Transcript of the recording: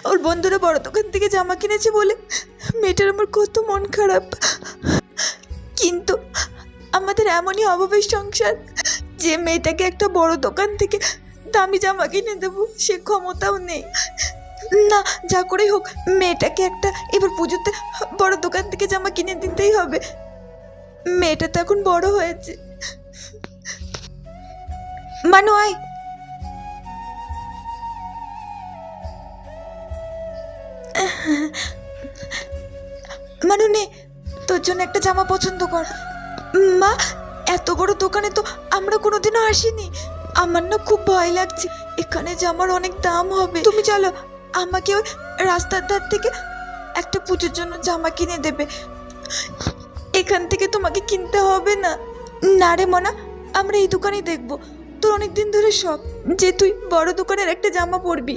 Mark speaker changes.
Speaker 1: ওর বন্ধুরা বড় দোকান থেকে জামা কিনেছে বলে মেয়েটার আমার কত মন খারাপ। কিন্তু আমাদের এমনই অভাবের সংসার যে মেয়েটাকে একটা বড় দোকান থেকে দামি জামা কিনে দেবো সে ক্ষমতাও নেই। না, যা করেই হোক মেয়েটাকে একটা এবার পুজোতে বড় দোকান থেকে জামা কিনে দিতেই হবে। মেয়েটা তো এখন বড় হয়েছে। মানু আয়। মানু নে, তোর জন্য একটা জামা পছন্দ কর। মা, এত বড় দোকানে তো আমরা কোনোদিনও আসিনি। আমার না খুব ভয় লাগছে, এখানে জামার অনেক দাম হবে। তুমি চলো, আমাকে ওই রাস্তার ধার থেকে একটা পুজোর জন্য জামা কিনে দেবে। এখান থেকে তোমাকে কিনতে হবে না। না রে মনা, আমরা এই দোকানেই দেখবো। তোর অনেক দিন ধরে শখ যে তুই বড় দোকানের একটা জামা পরবি।